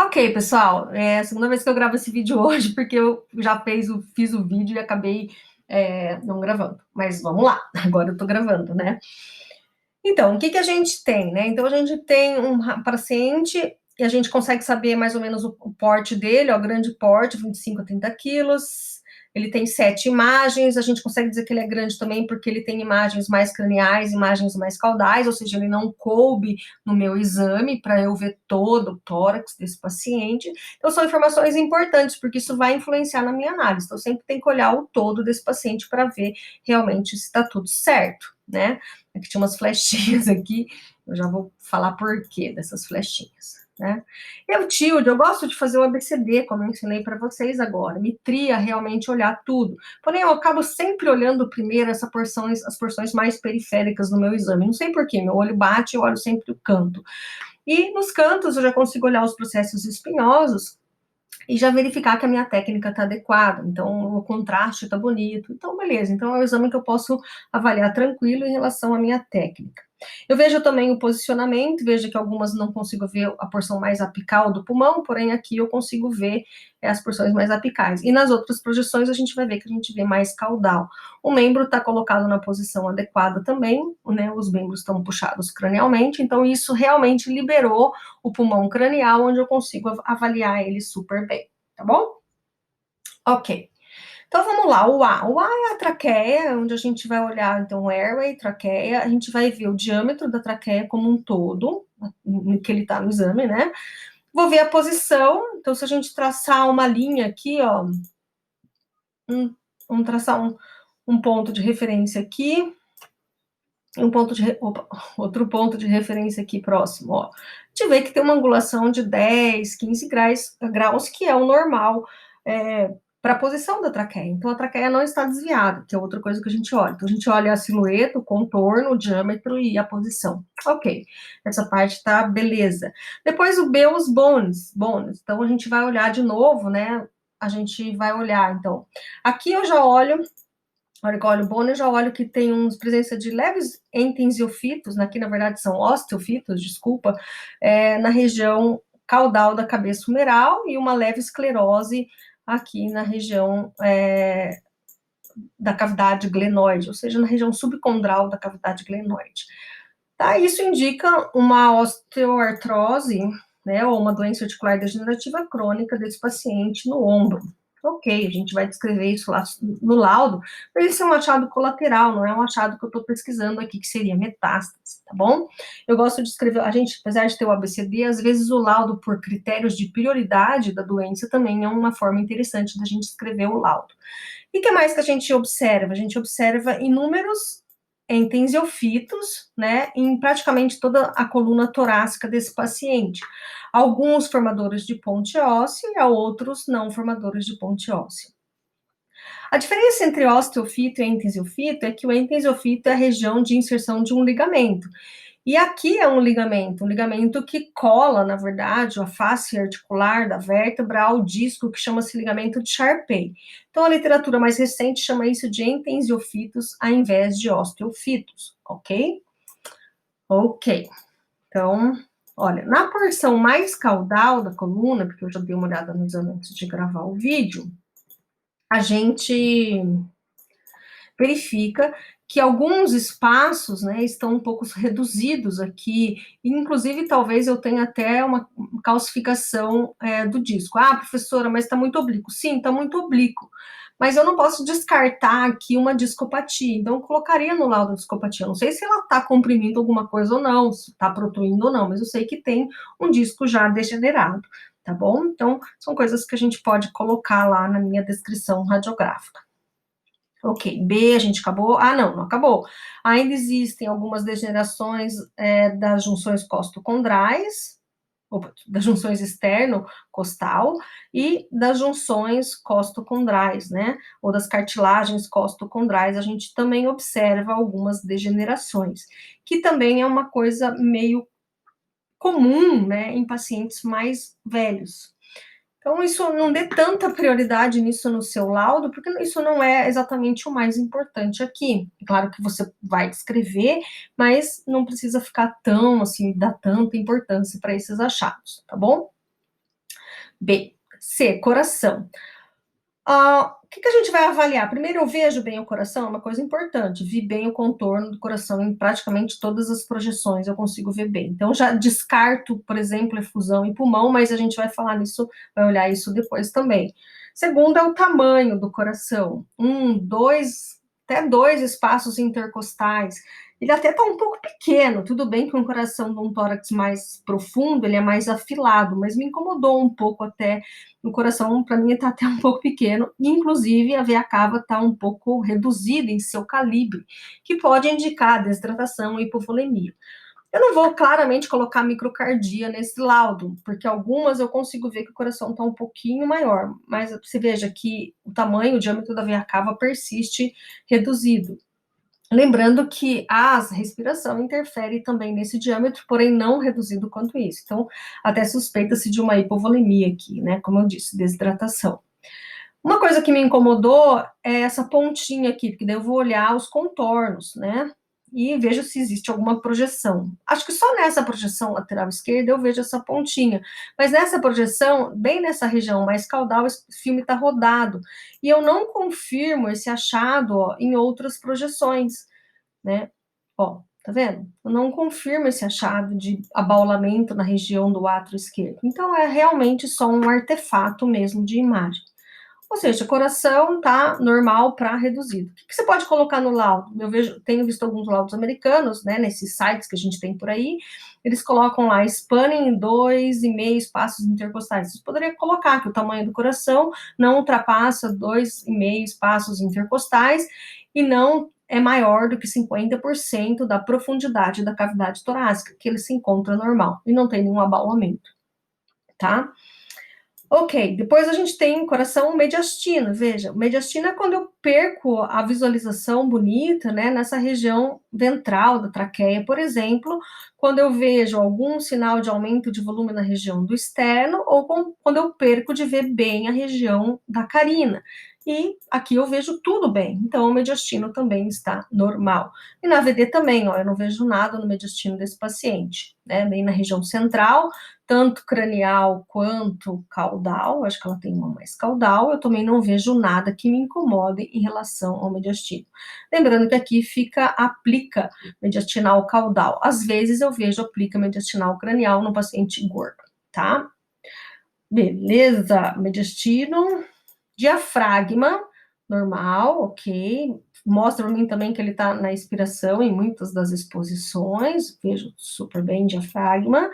Ok, pessoal, é a segunda vez que eu gravo esse vídeo hoje, porque eu já fiz o vídeo e acabei não gravando. Mas vamos lá, agora eu tô gravando, né? Então, o que que a gente tem, né? Então, a gente tem um paciente e a gente consegue saber mais ou menos o porte dele, ó, grande porte, 25 a 30 quilos. Ele tem 7 imagens, a gente consegue dizer que ele é grande também porque ele tem imagens mais craniais, imagens mais caudais, ou seja, ele não coube no meu exame para eu ver todo o tórax desse paciente. Então, são informações importantes, porque isso vai influenciar na minha análise. Então, sempre tem que olhar o todo desse paciente para ver realmente se está tudo certo, né? Aqui tinha umas flechinhas aqui, eu já vou falar por quê dessas flechinhas, né? Eu gosto de fazer o ABCD, como eu ensinei para vocês agora, me tria realmente olhar tudo. Porém, eu acabo sempre olhando primeiro as porções mais periféricas do meu exame. Não sei por quê, meu olho bate, eu olho sempre o canto. E nos cantos eu já consigo olhar os processos espinhosos e já verificar que a minha técnica está adequada, então o contraste está bonito, então beleza, então é um exame que eu posso avaliar tranquilo em relação à minha técnica. Eu vejo também o posicionamento, vejo que algumas não consigo ver a porção mais apical do pulmão, porém aqui eu consigo ver as porções mais apicais. E nas outras projeções a gente vai ver que a gente vê mais caudal. O membro está colocado na posição adequada também, né? Os membros estão puxados cranialmente, então isso realmente liberou o pulmão cranial, onde eu consigo avaliar ele super bem, tá bom? Ok. Então vamos lá, o A. O A é a traqueia, onde a gente vai olhar, então, airway, traqueia, a gente vai ver o diâmetro da traqueia como um todo, que ele tá no exame, né? Vou ver a posição, então se a gente traçar uma linha aqui, ó, vamos traçar um ponto de referência aqui, outro ponto de referência aqui próximo, ó. A gente vê que tem uma angulação de 10, 15 graus, que é o normal para a posição da traqueia. Então, a traqueia não está desviada, que é outra coisa que a gente olha. Então, a gente olha a silhueta, o contorno, o diâmetro e a posição. Ok, essa parte tá beleza. Depois, o B, os bones. Então, a gente vai olhar de novo, né? A gente vai olhar, então. Aqui eu já olho. A hora que eu olho o bone, eu já olho que tem presença de leves entensiofitos, aqui na verdade são osteofitos, desculpa, na região caudal da cabeça humeral e uma leve esclerose aqui na região da cavidade glenoide, ou seja, na região subcondral da cavidade glenoide. Tá? Isso indica uma osteoartrose, né, ou uma doença articular degenerativa crônica desse paciente no ombro. Ok, a gente vai descrever isso lá no laudo, mas isso é um achado colateral, não é um achado que eu estou pesquisando aqui, que seria metástase, tá bom? Eu gosto de escrever, a gente, apesar de ter o ABCD, às vezes o laudo por critérios de prioridade da doença também é uma forma interessante da gente escrever o laudo. E o que mais que a gente observa? A gente observa inúmeros entensiofitos, né, em praticamente toda a coluna torácica desse paciente. Alguns formadores de ponte óssea e outros não formadores de ponte óssea. A diferença entre osteofito e entensiofito é que o entensiofito é a região de inserção de um ligamento. E aqui é um ligamento que cola, na verdade, a face articular da vértebra ao disco, que chama-se ligamento de Charpey. Então, a literatura mais recente chama isso de entensiofitos, ao invés de osteofitos, ok? Ok. Então, olha, na porção mais caudal da coluna, porque eu já dei uma olhada no exame antes de gravar o vídeo, a gente verifica que alguns espaços, né, estão um pouco reduzidos aqui, inclusive talvez eu tenha até uma calcificação do disco. Ah, professora, mas está muito oblíquo. Sim, está muito oblíquo, mas eu não posso descartar aqui uma discopatia, então eu colocaria no laudo da discopatia. Eu não sei se ela está comprimindo alguma coisa ou não, se está protuindo ou não, mas eu sei que tem um disco já degenerado, tá bom? Então, são coisas que a gente pode colocar lá na minha descrição radiográfica. Ok, B, a gente acabou. Ah, não, não acabou. Ainda existem algumas degenerações das junções costocondrais, das junções externo-costal e das junções costocondrais, né? Ou das cartilagens costocondrais, a gente também observa algumas degenerações, que também é uma coisa meio comum, né, em pacientes mais velhos. Então, isso não dê tanta prioridade nisso no seu laudo, porque isso não é exatamente o mais importante aqui. Claro que você vai descrever, mas não precisa ficar tão, assim, dar tanta importância para esses achados, tá bom? B. C, coração. O que a gente vai avaliar? Primeiro, eu vejo bem o coração, é uma coisa importante. Vi bem o contorno do coração em praticamente todas as projeções, eu consigo ver bem. Então, já descarto, por exemplo, efusão e pulmão, mas a gente vai falar nisso, vai olhar isso depois também. Segundo, é o tamanho do coração. Até dois espaços intercostais. Ele até está um pouco pequeno, tudo bem que um coração de um tórax mais profundo, ele é mais afilado, mas me incomodou um pouco até. O coração, para mim, está até um pouco pequeno, inclusive a veia cava está um pouco reduzida em seu calibre, que pode indicar desidratação e hipovolemia. Eu não vou claramente colocar microcardia nesse laudo, porque algumas eu consigo ver que o coração está um pouquinho maior, mas você veja que o tamanho, o diâmetro da veia cava persiste reduzido. Lembrando que a respiração interfere também nesse diâmetro, porém não reduzido quanto isso. Então, até suspeita-se de uma hipovolemia aqui, né? Como eu disse, desidratação. Uma coisa que me incomodou é essa pontinha aqui, porque daí eu vou olhar os contornos, né? E vejo se existe alguma projeção. Acho que só nessa projeção lateral esquerda eu vejo essa pontinha. Mas nessa projeção, bem nessa região mais caudal, esse filme está rodado. E eu não confirmo esse achado, ó, em outras projeções, né? Ó, tá vendo? Eu não confirmo esse achado de abaulamento na região do átrio esquerdo. Então, é realmente só um artefato mesmo de imagem. Ou seja, o coração tá normal para reduzido. O que você pode colocar no laudo? Tenho visto alguns laudos americanos, né, nesses sites que a gente tem por aí, eles colocam lá spanning em 2,5 espaços intercostais. Você poderia colocar que o tamanho do coração não ultrapassa 2,5 espaços intercostais e não é maior do que 50% da profundidade da cavidade torácica, que ele se encontra normal e não tem nenhum abaulamento, tá? Ok, depois a gente tem coração mediastino. Veja, o mediastino é quando eu perco a visualização bonita, né, nessa região ventral da traqueia, por exemplo, quando eu vejo algum sinal de aumento de volume na região do externo, ou quando eu perco de ver bem a região da carina. E aqui eu vejo tudo bem, então o mediastino também está normal. E na VD também, ó, eu não vejo nada no mediastino desse paciente, né, bem na região central, tanto cranial quanto caudal, acho que ela tem uma mais caudal, eu também não vejo nada que me incomode em relação ao mediastino. Lembrando que aqui fica a plica mediastinal caudal. Às vezes eu vejo a plica mediastinal cranial no paciente gordo, tá? Beleza, mediastino, diafragma, normal, ok. Mostra para mim também que ele está na expiração em muitas das exposições, vejo super bem diafragma.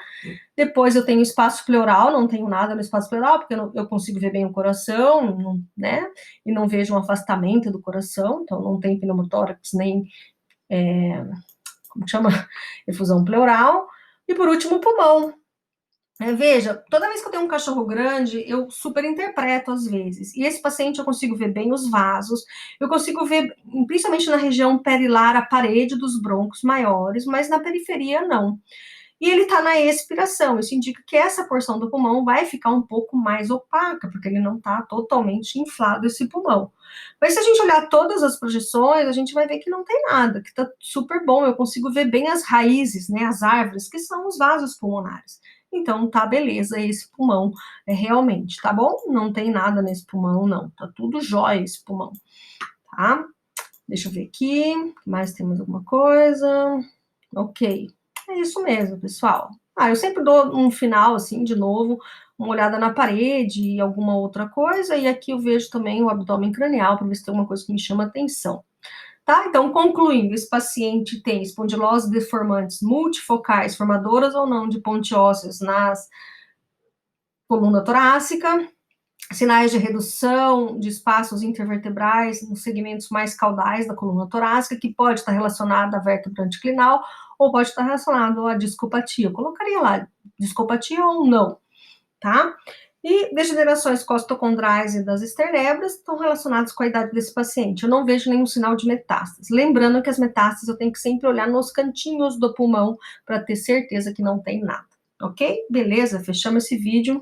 Depois eu tenho espaço pleural, não tenho nada no espaço pleural, porque eu consigo ver bem o coração, né? E não vejo um afastamento do coração, então não tem pneumotórax nem, como chama? Efusão pleural. E por último, o pulmão. Veja, toda vez que eu tenho um cachorro grande, eu super interpreto às vezes. E esse paciente eu consigo ver bem os vasos, eu consigo ver, principalmente na região perilar, a parede dos brônquios maiores, mas na periferia não. E ele está na expiração, isso indica que essa porção do pulmão vai ficar um pouco mais opaca, porque ele não está totalmente inflado esse pulmão. Mas se a gente olhar todas as projeções, a gente vai ver que não tem nada, que está super bom, eu consigo ver bem as raízes, né, as árvores, que são os vasos pulmonares. Então, tá beleza esse pulmão, realmente, tá bom? Não tem nada nesse pulmão, não, tá tudo jóia esse pulmão, tá? Deixa eu ver aqui, mais temos alguma coisa? Ok. É isso mesmo, pessoal. Eu sempre dou um final, assim, de novo, uma olhada na parede e alguma outra coisa, e aqui eu vejo também o abdômen cranial, para ver se tem alguma coisa que me chama atenção. Tá? Então, concluindo, esse paciente tem espondilose deformantes multifocais, formadoras ou não de ponte ósseas nas coluna torácica, sinais de redução de espaços intervertebrais nos segmentos mais caudais da coluna torácica, que pode estar relacionado à vértebra anticlinal ou pode estar relacionado à discopatia. Eu colocaria lá discopatia ou não, tá? E degenerações costocondrais e das esternebras estão relacionadas com a idade desse paciente. Eu não vejo nenhum sinal de metástase. Lembrando que as metástases eu tenho que sempre olhar nos cantinhos do pulmão para ter certeza que não tem nada. Ok? Beleza? Fechamos esse vídeo.